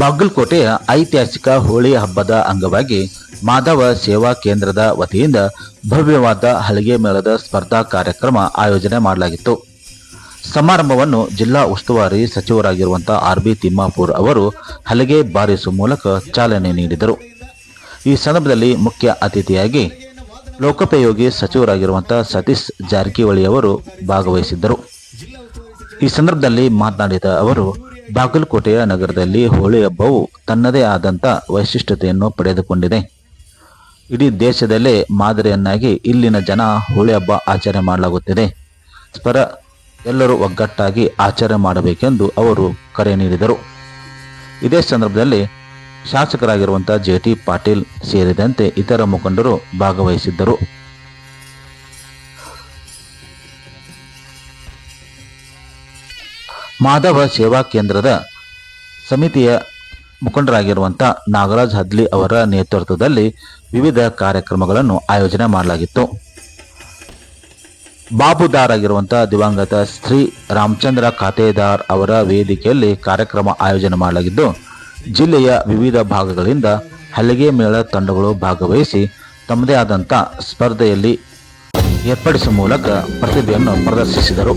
ಬಾಗಲಕೋಟೆಯ ಐತಿಹಾಸಿಕ ಹೋಳಿ ಹಬ್ಬದ ಅಂಗವಾಗಿ ಮಾಧವ ಸೇವಾ ಕೇಂದ್ರದ ವತಿಯಿಂದ ಭವ್ಯವಾದ ಹಲಿಗೆ ಮೇಳದ ಸ್ಪರ್ಧಾ ಕಾರ್ಯಕ್ರಮ ಆಯೋಜನೆ ಮಾಡಲಾಗಿತ್ತು. ಸಮಾರಂಭವನ್ನು ಜಿಲ್ಲಾ ಉಸ್ತುವಾರಿ ಸಚಿವರಾಗಿರುವಂತಹ ಆರ್.ಬಿ. ತಿಮ್ಮಾಪುರ್ ಅವರು ಹಲಿಗೆ ಬಾರಿಸುವ ಮೂಲಕ ಚಾಲನೆ ನೀಡಿದರು. ಈ ಸಂದರ್ಭದಲ್ಲಿ ಮುಖ್ಯ ಅತಿಥಿಯಾಗಿ ಲೋಕೋಪಯೋಗಿ ಸಚಿವರಾಗಿರುವಂತಹ ಸತೀಶ್ ಜಾರಕಿಹೊಳಿ ಅವರು ಭಾಗವಹಿಸಿದ್ದರು. ಈ ಸಂದರ್ಭದಲ್ಲಿ ಮಾತನಾಡಿದ ಅವರು, ಬಾಗಲಕೋಟೆಯ ನಗರದಲ್ಲಿ ಹೋಳಿ ಹಬ್ಬವು ತನ್ನದೇ ಆದಂಥ ವೈಶಿಷ್ಟ್ಯತೆಯನ್ನು ಪಡೆದುಕೊಂಡಿದೆ. ಇಡೀ ದೇಶದಲ್ಲೇ ಮಾದರಿಯನ್ನಾಗಿ ಇಲ್ಲಿನ ಜನ ಹೋಳಿ ಹಬ್ಬ ಆಚರಣೆ ಮಾಡಲಾಗುತ್ತಿದೆ. ಎಲ್ಲರೂ ಒಗ್ಗಟ್ಟಾಗಿ ಆಚರಣೆ ಮಾಡಬೇಕೆಂದು ಅವರು ಕರೆ ನೀಡಿದರು. ಇದೇ ಸಂದರ್ಭದಲ್ಲಿ ಶಾಸಕರಾಗಿರುವಂತಹ ಜೆ.ಟಿ. ಪಾಟೀಲ್ ಸೇರಿದಂತೆ ಇತರ ಮುಖಂಡರು ಭಾಗವಹಿಸಿದ್ದರು. ಮಾಧವ ಸೇವಾ ಕೇಂದ್ರದ ಸಮಿತಿಯ ಮುಖಂಡರಾಗಿರುವಂಥ ನಾಗರಾಜ್ ಹದ್ಲಿ ಅವರ ನೇತೃತ್ವದಲ್ಲಿ ವಿವಿಧ ಕಾರ್ಯಕ್ರಮಗಳನ್ನು ಆಯೋಜನೆ ಮಾಡಲಾಗಿತ್ತು. ಬಾಬುದಾರ್ ಆಗಿರುವಂಥ ದಿವಂಗತ ಶ್ರೀ ರಾಮಚಂದ್ರ ಖಾತೆದಾರ್ ಅವರ ವೇದಿಕೆಯಲ್ಲಿ ಕಾರ್ಯಕ್ರಮ ಆಯೋಜನೆ ಮಾಡಲಾಗಿದ್ದು, ಜಿಲ್ಲೆಯ ವಿವಿಧ ಭಾಗಗಳಿಂದ ಹಲಿಗೆ ಮೇಳ ತಂಡಗಳು ಭಾಗವಹಿಸಿ ತಮ್ಮದೇ ಆದಂಥ ಸ್ಪರ್ಧೆಯಲ್ಲಿ ಏರ್ಪಡಿಸುವ ಮೂಲಕ ಪ್ರತಿಭೆಯನ್ನು ಪ್ರದರ್ಶಿಸಿದರು.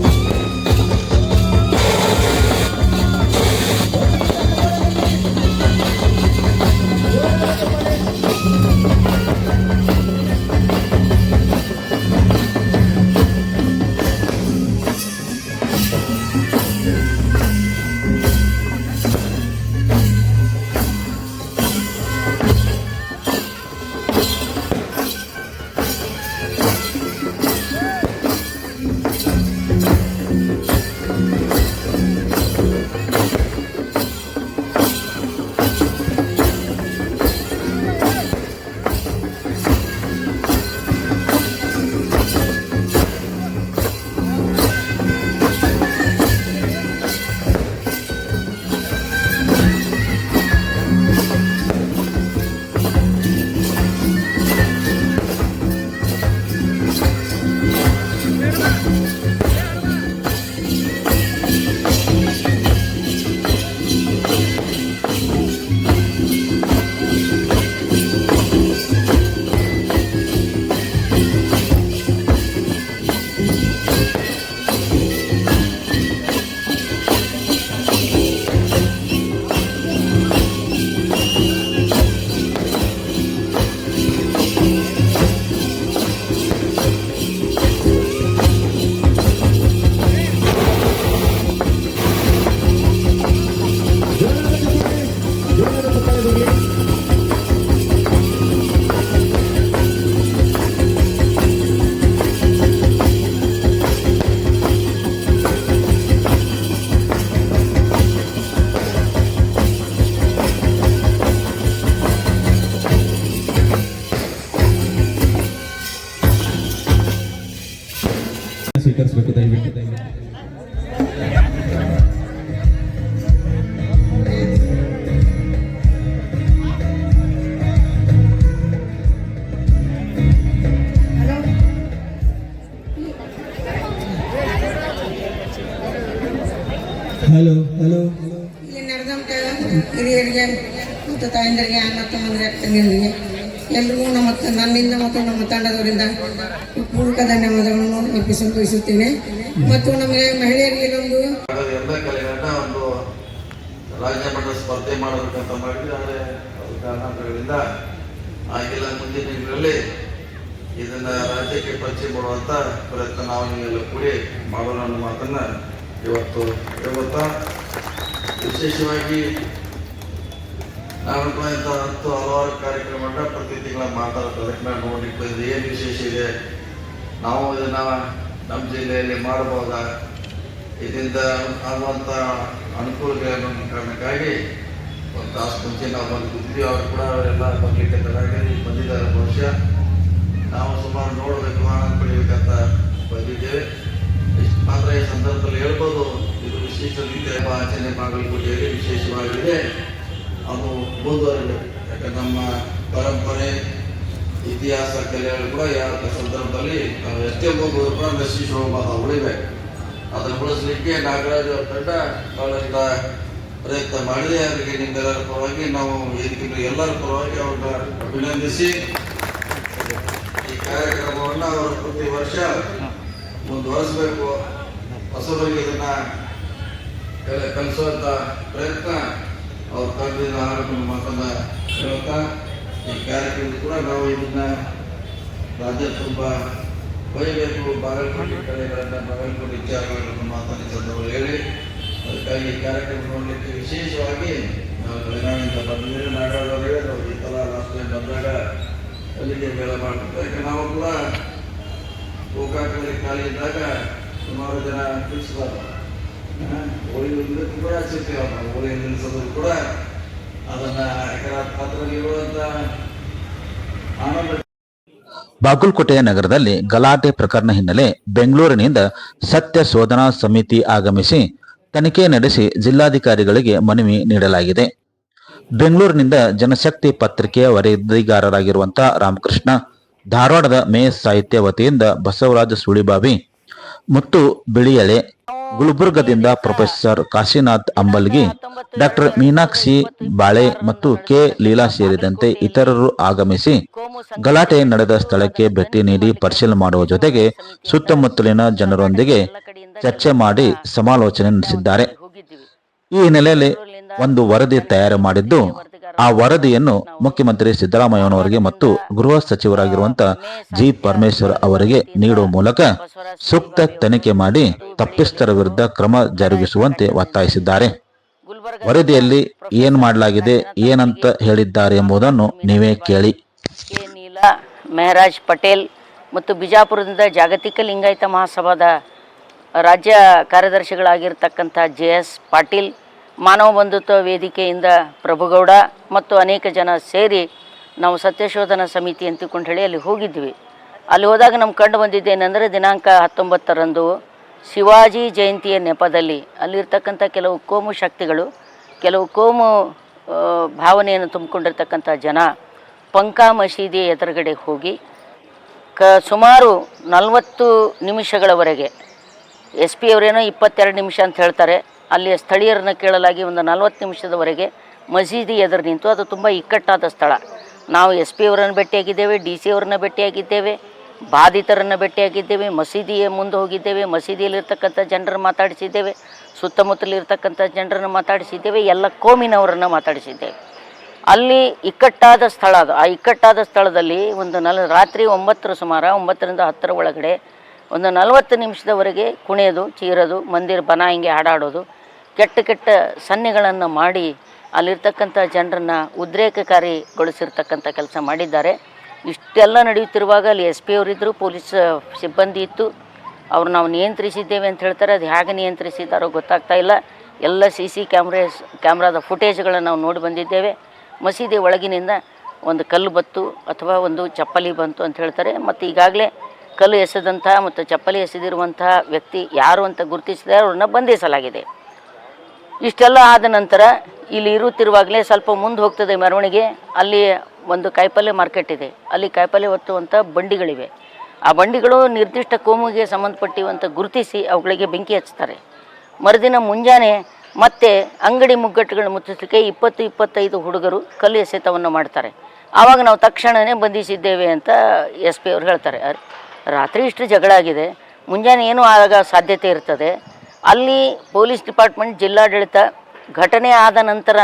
ಸ್ವೀಕರಿಸಬೇಕು ದಯವಿಟ್ಟು. ಹಲೋ ಹಲೋ ಇಲ್ಲಿ ನಡೆದಂತ ಹಿರಿಯರಿಗೆ ಮತ್ತು ತಾಯಂದರಿಗೆ ಮತ್ತು ಮಂದಿರ ತಂಗಿಯರಿಗೆ ಎಲ್ರಿಗೂ ನನ್ನಿಂದ ಮತ್ತು ನಮ್ಮ ತಂಡದವರಿಂದ ಪೂರ್ವಕ ಧನ್ಯವಾದಗಳನ್ನು ಅರ್ಪಿಸಲು ಬಯಸುತ್ತೇನೆ. ಮತ್ತು ನಮಗೆ ಮಹಿಳೆಯರಿಗೆ ಒಂದು ಎಲ್ಲ ಕಲೆಗಳನ್ನ ಒಂದು ರಾಜ್ಯ ಮಟ್ಟದ ಸ್ಪರ್ಧೆ ಮಾಡಬೇಕಂತ ಮಾಡಿದ್ರೆ, ಆದರೆ ಕಾರಣಗಳಿಂದ ಆಗಿಲ್ಲ. ಮುಂದಿನ ದಿನಗಳಲ್ಲಿ ಇದನ್ನ ರಾಜ್ಯಕ್ಕೆ ಪರಿಚಯ ಮಾಡುವಂತ ಪ್ರಯತ್ನ ನಾವು ನೀವೆಲ್ಲ ಕೂಡಿ ಮಾಡೋಣ ಅನ್ನೋ ಮಾತನ್ನ ಇವತ್ತು ಹೇಳ್ತಾ, ವಿಶೇಷವಾಗಿ ನಾನು ಇಂಥ ಹಲವಾರು ಕಾರ್ಯಕ್ರಮಗಳನ್ನ ಪ್ರತಿ ತಿಂಗಳ ಮಾತಾಡ್ತಾರೆ. ನಾನು ನೋಡ್ಲಿಕ್ಕೆ ಏನು ವಿಶೇಷ ಇದೆ, ನಾವು ಇದನ್ನ ನಮ್ಮ ಜಿಲ್ಲೆಯಲ್ಲಿ ಮಾಡಬಹುದಾ, ಇದರಿಂದ ಆಗುವಂಥ ಅನುಕೂಲಗಳನ್ನು ಕಾರಣಕ್ಕಾಗಿ ಒಂದು ತಾಸು ಮುಂಚೆ ನಾವು ಬಂದು ಕೂತಿದ್ವಿ. ಅವರು ಕೂಡ ಅವರೆಲ್ಲ ಬರ್ಲಿಕ್ಕೆ ತಡವಾಗಿ ಬಂದಿದ್ದಾರೆ. ಬಹುಶಃ ನಾವು ಸುಮಾರು ನೋಡಬೇಕು, ಆನಂದ ಪಡಿಬೇಕಂತ ಬಂದಿದ್ದೇವೆ. ಇಷ್ಟು ಮಾತ್ರ ಈ ಸಂದರ್ಭದಲ್ಲಿ ಹೇಳ್ಬೋದು, ಇದು ವಿಶೇಷ ರೀತಿಯ ಆಚರಣೆ ಬಾಗಲಕೋಟೆಯಲ್ಲಿ ವಿಶೇಷವಾಗಿದೆ. ಅದು ಮುಂದುವರಿಬೇಕು. ಯಾಕಂದ್ರೆ ನಮ್ಮ ಪರಂಪರೆ, ಇತಿಹಾಸ, ಕಲೆಗಳು ಕೂಡ ಯಾವ ಸಂದರ್ಭದಲ್ಲಿ ನಾವು ಎಷ್ಟೇ ಮುಂದುವರೆದು ಕೂಡ ನಶಿಸುವ ಉಳಿಬೇಕು. ಅದನ್ನು ಉಳಿಸ್ಲಿಕ್ಕೆ ನಾಗರಾಜ್ ಅವ್ರ ತಂಡ ಬಹಳಷ್ಟು ಪ್ರಯತ್ನ ಮಾಡಿದೆ. ಅವರಿಗೆ ನಿಮ್ಮೆಲ್ಲರ ಪರವಾಗಿ ನಾವು ವೇದಿಕೆ ಎಲ್ಲರ ಪರವಾಗಿ ಅವ್ರನ್ನ ಅಭಿನಂದಿಸಿ ಈ ಕಾರ್ಯಕ್ರಮವನ್ನು ಅವರು ಪ್ರತಿ ವರ್ಷ ಮುಂದುವರಿಸಬೇಕು. ಹೊಸಬರಿಗೆ ಇದನ್ನ ಕಲಿಸುವಂತ ಪ್ರಯತ್ನ ಅವ್ರ ತಂದಿನ ಮಾತನ್ನ ಹೇಳ್ತಾ ಈ ಕಾರ್ಯಕ್ರಮದಲ್ಲಿ ಕೂಡ ನಾವು ಇದನ್ನ ರಾಜ್ಯ ತುಂಬ ಬಯಬೇಕು. ಬಾಗಲಕೋಟೆ ಕಡೆಗಳನ್ನ ಬಾಗಲಕೋಟೆ ವಿಚಾರಗಳನ್ನು ಮಾತನಾಡಿ ಸಂದರ್ಭ ಹೇಳಿ ಅದಕ್ಕಾಗಿ ಈ ಕಾರ್ಯಕ್ರಮ ನೋಡಲಿಕ್ಕೆ ವಿಶೇಷವಾಗಿ ನಾವು ಬೆಳಗಾವಿಯಿಂದ ಬಂದಿದ್ದೇವೆ. ನಾಡೋದವರಿಗೆ ನಾವು ಈ ಸಲ ಲಾಸ್ಟ್ ಟೈಮ್ ಬಂದಾಗ ಅಲ್ಲಿಗೆ ಮೇಳ ಮಾಡ್ತಿದ್ದೆ. ಯಾಕೆ ನಾವು ಕೂಡ ಗೋಕಾಕದಲ್ಲಿ ಖಾಲಿ ಇದ್ದಾಗ ಸುಮಾರು ಜನ ತಿಳಿಸಿದ್ದಾರೆ ಹೋಳಿ ತುಂಬ ಸಿಗ್ತೀವಿ. ನಾವು ಹೋಳಿ ನಿಲ್ಲಿಸೋದು ಕೂಡ ಅದನ್ನ ಅದರಲ್ಲಿ ಇರುವಂತ ಆನಂದ. ಬಾಗಲಕೋಟೆಯ ನಗರದಲ್ಲಿ ಗಲಾಟೆ ಪ್ರಕರಣ ಹಿನ್ನೆಲೆ ಬೆಂಗಳೂರಿನಿಂದ ಸತ್ಯ ಶೋಧನಾ ಸಮಿತಿ ಆಗಮಿಸಿ ತನಿಖೆ ನಡೆಸಿ ಜಿಲ್ಲಾಧಿಕಾರಿಗಳಿಗೆ ಮನವಿ ನೀಡಲಾಗಿದೆ. ಬೆಂಗಳೂರಿನಿಂದ ಜನಶಕ್ತಿ ಪತ್ರಿಕೆಯ ವರದಿಗಾರರಾಗಿರುವಂತಹ ರಾಮಕೃಷ್ಣ, ಧಾರವಾಡದ ಮೇಯಸ್ ಸಾಹಿತ್ಯ ವತಿಯಿಂದ ಬಸವರಾಜ ಸುಳಿಬಾವಿ ಮತ್ತು ಬಿಳಿಯಳೆ, ಗುಲ್ಬರ್ಗದಿಂದ ಪ್ರೊಫೆಸರ್ ಕಾಶಿನಾಥ್ ಅಂಬಲ್ಗಿ, ಡಾಕ್ಟರ್ ಮೀನಾಕ್ಷಿ ಬಾಳೆ ಮತ್ತು ಕೆ ಲೀಲಾ ಸೇರಿದಂತೆ ಇತರರು ಆಗಮಿಸಿ ಗಲಾಟೆ ನಡೆದ ಸ್ಥಳಕ್ಕೆ ಭೇಟಿ ನೀಡಿ ಪರಿಶೀಲನೆ ಮಾಡುವ ಜೊತೆಗೆ ಸುತ್ತಮುತ್ತಲಿನ ಜನರೊಂದಿಗೆ ಚರ್ಚೆ ಮಾಡಿ ಸಮಾಲೋಚನೆ ನಡೆಸಿದ್ದಾರೆ. ಈ ಹಿನ್ನೆಲೆಯಲ್ಲಿ ಒಂದು ವರದಿ ತಯಾರು ಮಾಡಿದ್ದು ಆ ವರದಿಯನ್ನು ಮುಖ್ಯಮಂತ್ರಿ ಸಿದ್ದರಾಮಯ್ಯನವರಿಗೆ ಮತ್ತು ಗೃಹ ಸಚಿವರಾಗಿರುವಂತಹ ಜಿ ಪರಮೇಶ್ವರ್ ಅವರಿಗೆ ನೀಡುವ ಮೂಲಕ ಸೂಕ್ತ ತನಿಖೆ ಮಾಡಿ ತಪ್ಪಿಸ್ಥರ ವಿರುದ್ಧ ಕ್ರಮ ಜರುಗಿಸುವಂತೆ ಒತ್ತಾಯಿಸಿದ್ದಾರೆ. ವರದಿಯಲ್ಲಿ ಏನ್ ಮಾಡಲಾಗಿದೆ, ಏನಂತ ಹೇಳಿದ್ದಾರೆ ಎಂಬುದನ್ನು ನೀವೇ ಕೇಳಿ. ಕೆ ನೀಲಾ, ಮೆಹರಾಜ್ ಪಟೇಲ್ ಮತ್ತು ಬಿಜಾಪುರದಿಂದ ಜಾಗತಿಕ ಲಿಂಗಾಯತ ಮಹಾಸಭಾದ ರಾಜ್ಯ ಕಾರ್ಯದರ್ಶಿಗಳಾಗಿರ್ತಕ್ಕಂಥ JS ಪಾಟೀಲ್, ಮಾನವ ಬಂಧುತ್ವ ವೇದಿಕೆಯಿಂದ ಪ್ರಭುಗೌಡ ಮತ್ತು ಅನೇಕ ಜನ ಸೇರಿ ನಾವು ಸತ್ಯಶೋಧನಾ ಸಮಿತಿ ಅಂತಿಕೊಂಡು ಹೇಳಿ ಅಲ್ಲಿ ಹೋಗಿದ್ವಿ. ಅಲ್ಲಿ ಹೋದಾಗ ನಮ್ಗೆ ಕಂಡು ಬಂದಿದ್ದೇನೆಂದರೆ ದಿನಾಂಕ 19ರಂದು ಶಿವಾಜಿ ಜಯಂತಿಯ ನೆಪದಲ್ಲಿ ಅಲ್ಲಿರ್ತಕ್ಕಂಥ ಕೆಲವು ಕೋಮು ಶಕ್ತಿಗಳು, ಕೆಲವು ಕೋಮು ಭಾವನೆಯನ್ನು ತುಂಬಿಕೊಂಡಿರ್ತಕ್ಕಂಥ ಜನ ಪಂಕಾ ಮಸೀದಿ ಎದುರುಗಡೆ ಹೋಗಿ ಸುಮಾರು 40 ನಿಮಿಷಗಳವರೆಗೆ SP ಅವರೇನೋ 22 ನಿಮಿಷ ಅಂತ ಹೇಳ್ತಾರೆ, ಅಲ್ಲಿ ಸ್ಥಳೀಯರನ್ನ ಕೇಳಲಾಗಿ ಒಂದು 40 ನಿಮಿಷದವರೆಗೆ ಮಸೀದಿ ಎದುರು ನಿಂತು. ಅದು ತುಂಬ ಇಕ್ಕಟ್ಟಾದ ಸ್ಥಳ. ನಾವು SP ಅವರನ್ನು ಭೇಟಿಯಾಗಿದ್ದೇವೆ, DC ಅವರನ್ನ ಭೇಟಿಯಾಗಿದ್ದೇವೆ, ಬಾಧಿತರನ್ನು ಭೇಟಿಯಾಗಿದ್ದೇವೆ, ಮಸೀದಿಯ ಮುಂದೆ ಹೋಗಿದ್ದೇವೆ, ಮಸೀದಿಯಲ್ಲಿರ್ತಕ್ಕಂಥ ಜನರನ್ನು ಮಾತಾಡಿಸಿದ್ದೇವೆ, ಸುತ್ತಮುತ್ತಲಿರ್ತಕ್ಕಂಥ ಜನರನ್ನು ಮಾತಾಡಿಸಿದ್ದೇವೆ, ಎಲ್ಲ ಕೋಮಿನವರನ್ನು ಮಾತಾಡಿಸಿದ್ದೇವೆ. ಅಲ್ಲಿ ಇಕ್ಕಟ್ಟಾದ ಸ್ಥಳ ಅದು. ಆ ಇಕ್ಕಟ್ಟಾದ ಸ್ಥಳದಲ್ಲಿ ಒಂದು ರಾತ್ರಿ 9 ಸುಮಾರು 9ರಿಂದ 10 ಒಳಗಡೆ ಒಂದು 40 ನಿಮಿಷದವರೆಗೆ ಕುಣಿಯೋದು, ಚೀರೋದು, ಮಂದಿರ ಬನ ಹಿಂಗೆ ಹಾಡಾಡೋದು, ಕೆಟ್ಟ ಕೆಟ್ಟ ಸನ್ನೆಗಳನ್ನು ಮಾಡಿ ಅಲ್ಲಿರ್ತಕ್ಕಂಥ ಜನರನ್ನು ಉದ್ರೇಕಕಾರಿಗೊಳಿಸಿರ್ತಕ್ಕಂಥ ಕೆಲಸ ಮಾಡಿದ್ದಾರೆ. ಇಷ್ಟೆಲ್ಲ ನಡೆಯುತ್ತಿರುವಾಗ ಅಲ್ಲಿ SP ಅವರಿದ್ದರು, ಪೊಲೀಸ್ ಸಿಬ್ಬಂದಿ ಇತ್ತು. ಅವ್ರು ನಾವು ನಿಯಂತ್ರಿಸಿದ್ದೇವೆ ಅಂತ ಹೇಳ್ತಾರೆ. ಅದು ಹೇಗೆ ನಿಯಂತ್ರಿಸಿದ್ದಾರೋ ಗೊತ್ತಾಗ್ತಾ ಇಲ್ಲ. ಎಲ್ಲ CC ಕ್ಯಾಮ್ರಾದ ಫುಟೇಜ್ಗಳನ್ನು ನಾವು ನೋಡಿ ಬಂದಿದ್ದೇವೆ. ಮಸೀದಿ ಒಳಗಿನಿಂದ ಒಂದು ಕಲ್ಲು ಬತ್ತು ಅಥವಾ ಒಂದು ಚಪ್ಪಲಿ ಬಂತು ಅಂತ ಹೇಳ್ತಾರೆ. ಮತ್ತು ಈಗಾಗಲೇ ಕಲ್ಲು ಎಸೆದಂಥ ಮತ್ತು ಚಪ್ಪಲಿ ಎಸೆದಿರುವಂತಹ ವ್ಯಕ್ತಿ ಯಾರು ಅಂತ ಗುರುತಿಸಿದರೆ ಅವ್ರನ್ನ ಬಂಧಿಸಲಾಗಿದೆ. ಇಷ್ಟೆಲ್ಲ ಆದ ನಂತರ ಇಲ್ಲಿ ಇರುತ್ತಿರುವಾಗಲೇ ಸ್ವಲ್ಪ ಮುಂದೆ ಹೋಗ್ತದೆ ಮೆರವಣಿಗೆ. ಅಲ್ಲಿ ಒಂದು ಕಾಯಿಪಲ್ಯ ಮಾರ್ಕೆಟ್ ಇದೆ. ಅಲ್ಲಿ ಕಾಯಿಪಲ್ಯ ಹೊತ್ತುವಂಥ ಬಂಡಿಗಳಿವೆ. ಆ ಬಂಡಿಗಳು ನಿರ್ದಿಷ್ಟ ಕೋಮಿಗೆ ಸಂಬಂಧಪಟ್ಟಿವಂತ ಗುರುತಿಸಿ ಅವುಗಳಿಗೆ ಬೆಂಕಿ ಹಚ್ತಾರೆ. ಮರುದಿನ ಮುಂಜಾನೆ ಮತ್ತೆ ಅಂಗಡಿ ಮುಗ್ಗಟ್ಟುಗಳು ಮುಚ್ಚಿಸಲಿಕ್ಕೆ 20-25 ಹುಡುಗರು ಕಲ್ಲು ಎಸೆತವನ್ನು ಮಾಡ್ತಾರೆ. ಆವಾಗ ನಾವು ತಕ್ಷಣವೇ ಬಂಧಿಸಿದ್ದೇವೆ ಅಂತ SP ಅವರು ಹೇಳ್ತಾರೆ. ರಾತ್ರಿ ಇಷ್ಟು ಜಗಳ ಆಗಿದೆ, ಮುಂಜಾನೆ ಏನೂ ಆಗ ಸಾಧ್ಯತೆ ಇರ್ತದೆ. ಅಲ್ಲಿ ಪೊಲೀಸ್ ಡಿಪಾರ್ಟ್ಮೆಂಟ್, ಜಿಲ್ಲಾಡಳಿತ ಘಟನೆ ಆದ ನಂತರ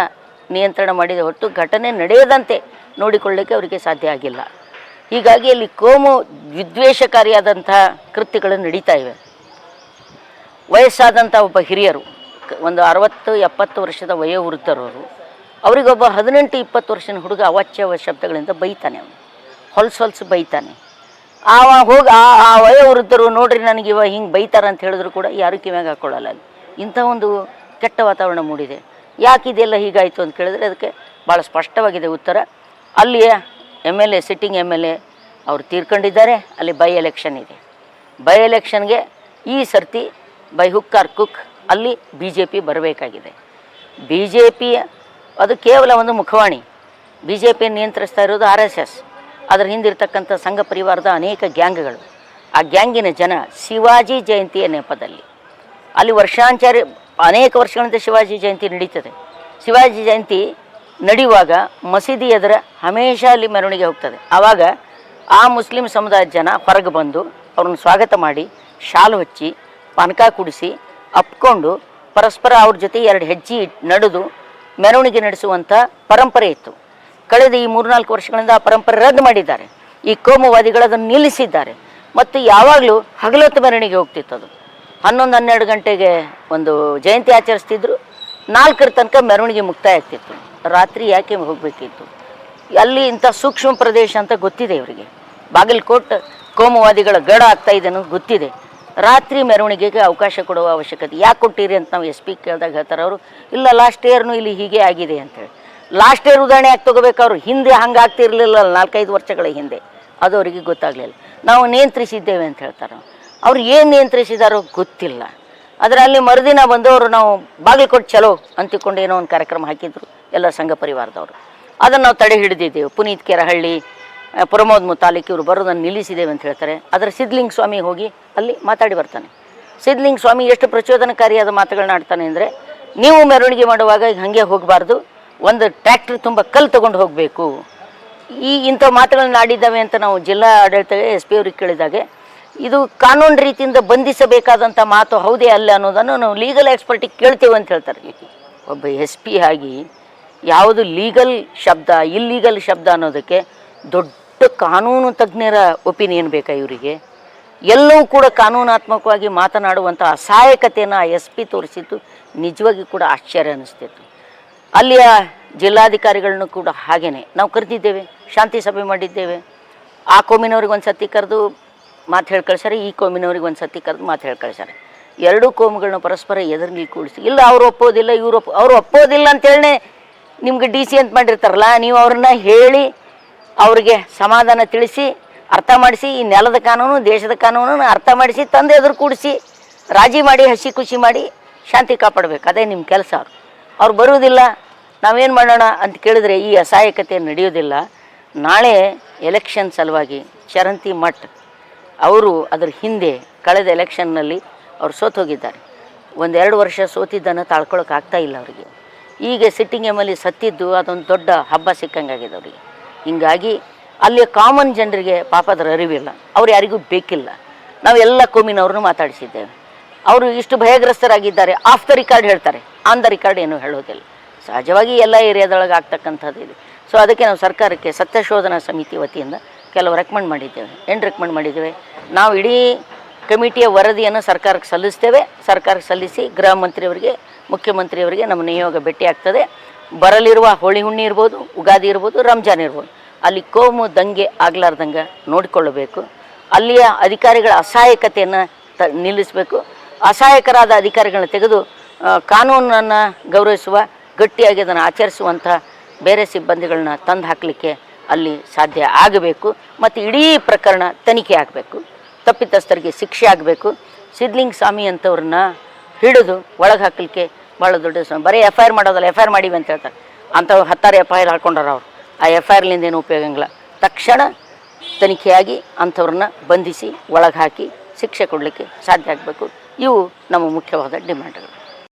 ನಿಯಂತ್ರಣ ಮಾಡಿದ ಹೊರತು ಘಟನೆ ನಡೆಯದಂತೆ ನೋಡಿಕೊಳ್ಳಲಿಕ್ಕೆ ಅವರಿಗೆ ಸಾಧ್ಯ ಆಗಿಲ್ಲ. ಹೀಗಾಗಿ ಅಲ್ಲಿ ಕೋಮು ವಿದ್ವೇಷಕಾರಿಯಾದಂಥ ಕೃತ್ಯಗಳು ನಡೀತಾ ಇವೆ. ವಯಸ್ಸಾದಂಥ ಒಬ್ಬ ಹಿರಿಯರು, ಒಂದು 60-70 ವರ್ಷದ ವಯೋವೃದ್ಧರವರು, ಅವರಿಗೊಬ್ಬ 18-20 ವರ್ಷದ ಹುಡುಗ ಅವಾಚ್ಯ ಶಬ್ದಗಳಿಂದ ಬೈತಾನೆ. ಅವನು ಹೊಲ್ಸು ಬೈತಾನೆ. ಹೋಗಿ ಆ ವಯೋವೃದ್ಧರು ನೋಡ್ರಿ ನನಗೆ ಇವ ಹಿಂಗೆ ಬೈತಾರೆ ಅಂತ ಹೇಳಿದ್ರು ಕೂಡ ಯಾರು ಕಿವ್ಯಾಗ ಹಾಕ್ಕೊಳ್ಳಲ್ಲ. ಅಲ್ಲಿ ಇಂಥ ಒಂದು ಕೆಟ್ಟ ವಾತಾವರಣ ಮೂಡಿದೆ. ಯಾಕೆ ಇದೆಲ್ಲ ಹೀಗಾಯಿತು ಅಂತ ಕೇಳಿದ್ರೆ ಅದಕ್ಕೆ ಭಾಳ ಸ್ಪಷ್ಟವಾಗಿದೆ ಉತ್ತರ. ಅಲ್ಲಿಯ MLA, ಸಿಟ್ಟಿಂಗ್ MLA ಅವರು ತೀರ್ಕೊಂಡಿದ್ದಾರೆ. ಅಲ್ಲಿ ಬೈ ಎಲೆಕ್ಷನ್ ಇದೆ. ಬೈ ಎಲೆಕ್ಷನ್ಗೆ ಈ ಸರ್ತಿ ಬೈ ಹುಕ್ ಆರ್ ಕುಕ್ ಅಲ್ಲಿ BJP ಬರಬೇಕಾಗಿದೆ. BJP ಅದು ಕೇವಲ ಒಂದು ಮುಖವಾಣಿ. BJP ನಿಯಂತ್ರಿಸ್ತಾ ಇರೋದು RSS. ಅದರ ಹಿಂದಿರ್ತಕ್ಕಂಥ ಸಂಘ ಪರಿವಾರದ ಅನೇಕ ಗ್ಯಾಂಗ್ಗಳು. ಆ ಗ್ಯಾಂಗಿನ ಜನ ಶಿವಾಜಿ ಜಯಂತಿಯ ನೆಪದಲ್ಲಿ ಅಲ್ಲಿ ವರ್ಷಾಂಚಾರಿ ಅನೇಕ ವರ್ಷಗಳಿಂದ ಶಿವಾಜಿ ಜಯಂತಿ ನಡೀತದೆ. ಶಿವಾಜಿ ಜಯಂತಿ ನಡೆಯುವಾಗ ಮಸೀದಿ ಎದುರ ಹಮೇಶ ಅಲ್ಲಿ ಮೆರವಣಿಗೆ ಹೋಗ್ತದೆ. ಆವಾಗ ಆ ಮುಸ್ಲಿಂ ಸಮುದಾಯದ ಜನ ಹೊರಗೆ ಬಂದು ಅವ್ರನ್ನ ಸ್ವಾಗತ ಮಾಡಿ ಶಾಲು ಹಚ್ಚಿ ಪಾನಕ ಕುಡಿಸಿ ಅಪ್ಕೊಂಡು ಪರಸ್ಪರ ಅವ್ರ ಜೊತೆ 2 ಹೆಜ್ಜೆ ನಡೆದು ಮೆರವಣಿಗೆ ನಡೆಸುವಂಥ ಪರಂಪರೆ ಇತ್ತು. ಕಳೆದ ಈ 3-4 ವರ್ಷಗಳಿಂದ ಆ ಪರಂಪರೆ ರದ್ದು ಮಾಡಿದ್ದಾರೆ. ಈ ಕೋಮುವಾದಿಗಳು ಅದನ್ನು ನಿಲ್ಲಿಸಿದ್ದಾರೆ. ಮತ್ತು ಯಾವಾಗಲೂ ಹಗಲೊತ್ತು ಮೆರವಣಿಗೆ ಹೋಗ್ತಿತ್ತು. ಅದು 11-12 ಗಂಟೆಗೆ ಒಂದು ಜಯಂತಿ ಆಚರಿಸ್ತಿದ್ರು, 4 ತನಕ ಮೆರವಣಿಗೆ ಮುಕ್ತಾಯ ಆಗ್ತಿತ್ತು. ರಾತ್ರಿ ಯಾಕೆ ಹೋಗಬೇಕಿತ್ತು? ಅಲ್ಲಿ ಇಂಥ ಸೂಕ್ಷ್ಮ ಪ್ರದೇಶ ಅಂತ ಗೊತ್ತಿದೆ ಇವರಿಗೆ. ಬಾಗಲಕೋಟ್ ಕೋಮುವಾದಿಗಳ ಗಡ ಆಗ್ತಾ ಇದೆ ಅನ್ನೋದು ಗೊತ್ತಿದೆ. ರಾತ್ರಿ ಮೆರವಣಿಗೆಗೆ ಅವಕಾಶ ಕೊಡುವ ಅವಶ್ಯಕತೆ ಯಾಕೆ ಕೊಟ್ಟಿರಿ ಅಂತ ನಾವು SP ಕೇಳಿದಾಗ ಹೇಳ್ತಾರೆ ಅವರು, ಇಲ್ಲ ಲಾಸ್ಟ್ ಇಯರ್ನು ಇಲ್ಲಿ ಹೀಗೆ ಆಗಿದೆ ಅಂತೇಳಿ. ಲಾಸ್ಟ್ ಇಯರ್ ಉದಾಹರಣೆ ಯಾಕೆ ತೊಗೋಬೇಕು? ಅವರು ಹಿಂದೆ ಹಂಗೆ ಆಗ್ತಿರ್ಲಿಲ್ಲ 4-5 ವರ್ಷಗಳ ಹಿಂದೆ, ಅದು ಅವರಿಗೆ ಗೊತ್ತಾಗಲಿಲ್ಲ. ನಾವು ನಿಯಂತ್ರಿಸಿದ್ದೇವೆ ಅಂತ ಹೇಳ್ತಾರೆ. ಅವ್ರು ಏನು ನಿಯಂತ್ರಿಸಿದಾರೋ ಗೊತ್ತಿಲ್ಲ. ಆದರೆ ಅಲ್ಲಿ ಮರುದಿನ ಬಂದವರು ನಾವು ಬಾಗಲಕೋಟೆ ಚಲೋ ಅಂತಿಕೊಂಡು ಏನೋ ಒಂದು ಕಾರ್ಯಕ್ರಮ ಹಾಕಿದ್ರು ಎಲ್ಲ ಸಂಘ ಪರಿವಾರದವರು. ಅದನ್ನು ನಾವು ತಡೆ ಹಿಡಿದಿದ್ದೇವೆ. ಪುನೀತ್ ಕೆರಹಳ್ಳಿ, ಪ್ರಮೋದ್ ಮುತಾಲಿಕ್ ಇವರು ಬರೋದನ್ನು ನಿಲ್ಲಿಸಿದ್ದೇವೆ ಅಂತ ಹೇಳ್ತಾರೆ. ಅದರ ಸಿದ್ಧಲಿಂಗ ಸ್ವಾಮಿ ಹೋಗಿ ಅಲ್ಲಿ ಮಾತಾಡಿ ಬರ್ತಾನೆ. ಸಿದ್ಧಲಿಂಗ ಸ್ವಾಮಿ ಎಷ್ಟು ಪ್ರಚೋದನಕಾರಿಯಾದ ಮಾತುಗಳನ್ನ ಆಡ್ತಾನೆ ಅಂದರೆ, ನೀವು ಮೆರವಣಿಗೆ ಮಾಡುವಾಗ ಹಾಗೆ ಹೋಗಬಾರ್ದು, ಒಂದು ಟ್ರ್ಯಾಕ್ಟರ್ ತುಂಬ ಕಲ್ಲು ತೊಗೊಂಡು ಹೋಗಬೇಕು. ಇಂಥ ಮಾತುಗಳನ್ನ ಆಡಿದ್ದಾವೆ ಅಂತ ನಾವು ಜಿಲ್ಲಾ ಆಡಳಿತ SP ಅವ್ರಿಗೆ ಕೇಳಿದಾಗೆ, ಇದು ಕಾನೂನು ರೀತಿಯಿಂದ ಬಂಧಿಸಬೇಕಾದಂಥ ಮಾತು ಹೌದೇ ಅಲ್ಲ ಅನ್ನೋದನ್ನು ನಾವು ಲೀಗಲ್ ಎಕ್ಸ್ಪರ್ಟಿಗೆ ಕೇಳ್ತೇವೆ ಅಂತ ಹೇಳ್ತಾರೆ. ಒಬ್ಬ SP ಆಗಿ ಯಾವುದು ಲೀಗಲ್ ಶಬ್ದ ಇಲ್ಲೀಗಲ್ ಶಬ್ದ ಅನ್ನೋದಕ್ಕೆ ದೊಡ್ಡ ಕಾನೂನು ತಜ್ಞರ ಒಪಿನಿಯನ್ ಬೇಕಾ ಇವರಿಗೆ? ಎಲ್ಲವೂ ಕೂಡ ಕಾನೂನಾತ್ಮಕವಾಗಿ ಮಾತನಾಡುವಂಥ ಅಸಹಾಯಕತೆಯನ್ನು SP ತೋರಿಸಿದ್ದು ನಿಜವಾಗಿ ಕೂಡ ಆಶ್ಚರ್ಯ ಅನ್ನಿಸ್ತಿತ್ತು. ಅಲ್ಲಿಯ ಜಿಲ್ಲಾಧಿಕಾರಿಗಳನ್ನು ಕೂಡ ಹಾಗೇನೆ ನಾವು ಕರೆದಿದ್ದೇವೆ, ಶಾಂತಿ ಸಭೆ ಮಾಡಿದ್ದೇವೆ. ಆ ಕೋಮಿನವ್ರಿಗೆ ಒಂದು ಸತಿ ಕರೆದು ಮಾತು ಹೇಳಿ ಕಳ್ಸಾರೆ, ಈ ಕೋಮಿನವ್ರಿಗೆ ಒಂದು ಸತಿ ಕರೆದು ಮಾತು ಹೇಳಿ ಕಳ್ಸಾರೆ. 2 ಕೋಮುಗಳನ್ನ ಪರಸ್ಪರ ಎದುರಲ್ಲಿ ಕೂಡಿಸಿ, ಇಲ್ಲ ಅವ್ರು ಒಪ್ಪೋದಿಲ್ಲ ಅವ್ರು ಒಪ್ಪೋದಿಲ್ಲ ಅಂತೇಳಿ ನಿಮ್ಗೆ DC ಅಂತ ಮಾಡಿರ್ತಾರಲ್ಲ, ನೀವು ಅವ್ರನ್ನ ಹೇಳಿ ಅವ್ರಿಗೆ ಸಮಾಧಾನ ತಿಳಿಸಿ ಅರ್ಥ ಮಾಡಿಸಿ, ಈ ನೆಲದ ಕಾನೂನು ದೇಶದ ಕಾನೂನನ್ನು ಅರ್ಥ ಮಾಡಿಸಿ ತಂದೆ ಎದುರು ಕೂಡಿಸಿ ರಾಜಿ ಮಾಡಿ ಹಸಿ ಖುಷಿ ಮಾಡಿ ಶಾಂತಿ ಕಾಪಾಡಬೇಕು. ಅದೇ ನಿಮ್ಮ ಕೆಲಸ. ಅವ್ರು ಬರುವುದಿಲ್ಲ, ನಾವೇನು ಮಾಡೋಣ ಅಂತ ಕೇಳಿದ್ರೆ ಈ ಅಸಹಾಯಕತೆ ನಡೆಯೋದಿಲ್ಲ. ನಾಳೆ ಎಲೆಕ್ಷನ್ ಸಲುವಾಗಿ ಚರಂತಿ ಮಠ್ ಅವರು ಅದರ ಹಿಂದೆ ಕಳೆದ ಎಲೆಕ್ಷನ್ನಲ್ಲಿ ಅವ್ರು ಸೋತು ಹೋಗಿದ್ದಾರೆ. 1-2 ವರ್ಷ ಸೋತಿದ್ದನ್ನು ತಾಳ್ಕೊಳಕ್ಕೆ ಆಗ್ತಾ ಇಲ್ಲ ಅವರಿಗೆ. ಈಗ ಸಿಟ್ಟಿಂಗ್ MLA ಸತ್ತಿದ್ದು ಅದೊಂದು ದೊಡ್ಡ ಹಬ್ಬ ಸಿಕ್ಕಂಗಾಗಿದೆ ಅವರಿಗೆ. ಹೀಗಾಗಿ ಅಲ್ಲಿ ಕಾಮನ್ ಜನರಿಗೆ ಪಾಪ ಅದರ ಅರಿವಿಲ್ಲ, ಅವ್ರು ಯಾರಿಗೂ ಬೇಕಿಲ್ಲ. ನಾವು ಎಲ್ಲ ಕೋಮಿನವ್ರನ್ನೂ ಮಾತಾಡಿಸಿದ್ದೇವೆ. ಅವರು ಇಷ್ಟು ಭಯಗ್ರಸ್ತರಾಗಿದ್ದಾರೆ, ಆಫ್ ದ ರಿಕಾರ್ಡ್ ಹೇಳ್ತಾರೆ, ಆನ್ ದ ರಿಕಾರ್ಡ್ ಏನೂ ಹೇಳೋದಿಲ್ಲ. ಸಹಜವಾಗಿ ಎಲ್ಲ ಏರಿಯಾದೊಳಗೆ ಆಗ್ತಕ್ಕಂಥದ್ದು ಇದೆ. ಸೊ ಅದಕ್ಕೆ ನಾವು ಸರ್ಕಾರಕ್ಕೆ ಸತ್ಯಶೋಧನಾ ಸಮಿತಿ ವತಿಯಿಂದ ಕೆಲವು ರೆಕಮೆಂಡ್ ಮಾಡಿದ್ದೇವೆ. ಏನು ರೆಕಮೆಂಡ್ ಮಾಡಿದ್ದೇವೆ? ನಾವು ಇಡೀ ಕಮಿಟಿಯ ವರದಿಯನ್ನು ಸರ್ಕಾರಕ್ಕೆ ಸಲ್ಲಿಸ್ತೇವೆ. ಸರ್ಕಾರಕ್ಕೆ ಸಲ್ಲಿಸಿ ಗೃಹ ಮಂತ್ರಿಯವರಿಗೆ, ಮುಖ್ಯಮಂತ್ರಿಯವರಿಗೆ ನಮ್ಮ ನಿಯೋಗ ಭೇಟಿ ಆಗ್ತದೆ. ಬರಲಿರುವ ಹೋಳಿ ಹುಣ್ಣಿ ಇರ್ಬೋದು, ಉಗಾದಿ ಇರ್ಬೋದು, ರಂಜಾನ್ ಇರ್ಬೋದು, ಅಲ್ಲಿ ಕೋಮು ದಂಗೆ ಆಗಲಾರ್ದಂಗೆ ನೋಡಿಕೊಳ್ಳಬೇಕು. ಅಲ್ಲಿಯ ಅಧಿಕಾರಿಗಳ ಅಸಹಾಯಕತೆಯನ್ನು ನಿಲ್ಲಿಸಬೇಕು. ಅಸಹಾಯಕರಾದ ಅಧಿಕಾರಿಗಳನ್ನ ತೆಗೆದು ಕಾನೂನನ್ನು ಗೌರವಿಸುವ, ಗಟ್ಟಿಯಾಗಿ ಅದನ್ನು ಆಚರಿಸುವಂಥ ಬೇರೆ ಸಿಬ್ಬಂದಿಗಳನ್ನ ತಂದು ಹಾಕಲಿಕ್ಕೆ ಅಲ್ಲಿ ಸಾಧ್ಯ ಆಗಬೇಕು. ಮತ್ತು ಇಡೀ ಪ್ರಕರಣ ತನಿಖೆ ಆಗಬೇಕು, ತಪ್ಪಿತಸ್ಥರಿಗೆ ಶಿಕ್ಷೆ ಆಗಬೇಕು. ಸಿದ್ಧಲಿಂಗ ಸ್ವಾಮಿ ಅಂಥವ್ರನ್ನ ಹಿಡಿದು ಒಳಗೆ ಹಾಕಲಿಕ್ಕೆ ಭಾಳ ದೊಡ್ಡ ಬರೀ FIR ಮಾಡೋದಲ್ಲ, FIR ಮಾಡಿವಿ ಅಂತ ಹೇಳ್ತಾರೆ. ಅಂಥವ್ರು 10 FIR ಹಾಕ್ಕೊಂಡಾರ ಅವರು. ಆ FIRಲಿಂದ ಏನು ಉಪಯೋಗ ಇಲ್ಲ. ತಕ್ಷಣ ತನಿಖೆಯಾಗಿ ಅಂಥವ್ರನ್ನ ಬಂಧಿಸಿ ಒಳಗೆ ಹಾಕಿ ಶಿಕ್ಷೆ ಕೊಡಲಿಕ್ಕೆ ಸಾಧ್ಯ ಆಗಬೇಕು. ಇವು ನಮ್ಮ ಮುಖ್ಯವಾದ ಡಿಮ್ಯಾಂಡ್ಗಳು.